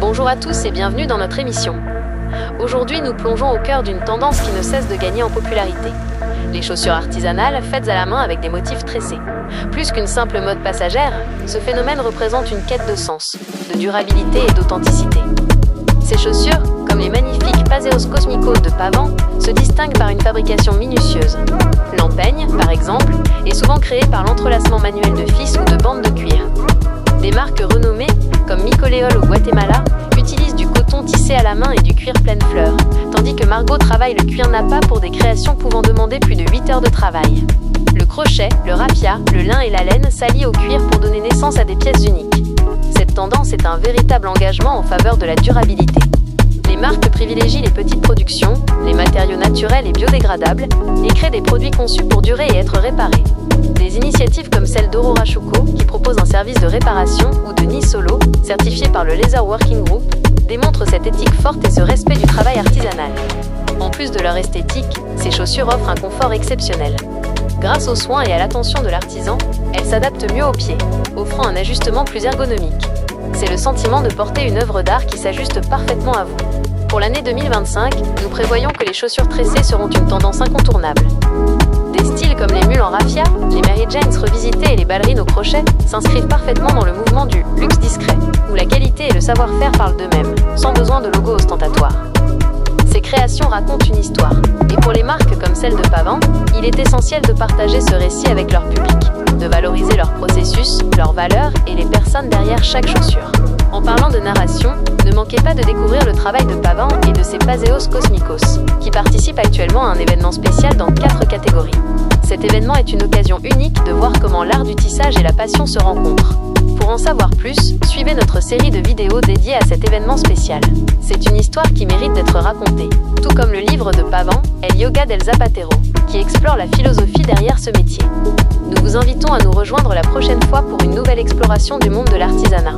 Bonjour à tous et bienvenue dans notre émission. Aujourd'hui, nous plongeons au cœur d'une tendance qui ne cesse de gagner en popularité. Les chaussures artisanales faites à la main avec des motifs tressés. Plus qu'une simple mode passagère, ce phénomène représente une quête de sens, de durabilité et d'authenticité. Ces chaussures, comme les magnifiques Paseos Cosmicos de Pavan, se distinguent par une fabrication minutieuse. L'empeigne, par exemple, est souvent créée par l'entrelacement manuel de fils ou de bandes de cuir. Des marques renommées, comme Micoleol au Guatemala, utilisent du coton tissé à la main et du cuir pleine fleur, tandis que Margot travaille le cuir nappa pour des créations pouvant demander plus de 8 heures de travail. Le crochet, le raffia, le lin et la laine s'allient au cuir pour donner naissance à des pièces uniques. Cette tendance est un véritable engagement en faveur de la durabilité. Les marques privilégient les petites productions, les matériaux naturels et biodégradables, et créent des produits conçus pour durer et être réparés. Des initiatives comme celle d'Aurora Shuko, qui propose un service de réparation, ou de Nisolo, certifié par le Leather Working Group, démontrent cette éthique forte et ce respect du travail artisanal. En plus de leur esthétique, ces chaussures offrent un confort exceptionnel. Grâce aux soins et à l'attention de l'artisan, elles s'adaptent mieux aux pieds, offrant un ajustement plus ergonomique. C'est le sentiment de porter une œuvre d'art qui s'ajuste parfaitement à vous. Pour l'année 2025, nous prévoyons que les chaussures tressées seront une tendance incontournable. Des styles comme les mules en raffia, les Mary Janes revisitées et les ballerines au crochet s'inscrivent parfaitement dans le mouvement du luxe discret, où la qualité et le savoir-faire parlent d'eux-mêmes, sans besoin de logo ostentatoire. Ces créations racontent une histoire, et pour les marques comme celle de Pavan, il est essentiel de partager ce récit avec leur public, de valoriser leur processus, leurs valeurs et les personnes derrière chaque chaussure. En parlant de narration, ne manquez pas de découvrir le travail de Pavan et de ses Paseos Cosmicos, qui participent actuellement à un événement spécial dans 4 catégories. Cet événement est une occasion unique de voir comment l'art du tissage et la passion se rencontrent. Pour en savoir plus, suivez notre série de vidéos dédiées à cet événement spécial. C'est une histoire qui mérite d'être racontée, tout comme le livre de Pavan, El Yoga del Zapatero, qui explore la philosophie derrière ce métier. Nous vous invitons à nous rejoindre la prochaine fois pour une nouvelle exploration du monde de l'artisanat.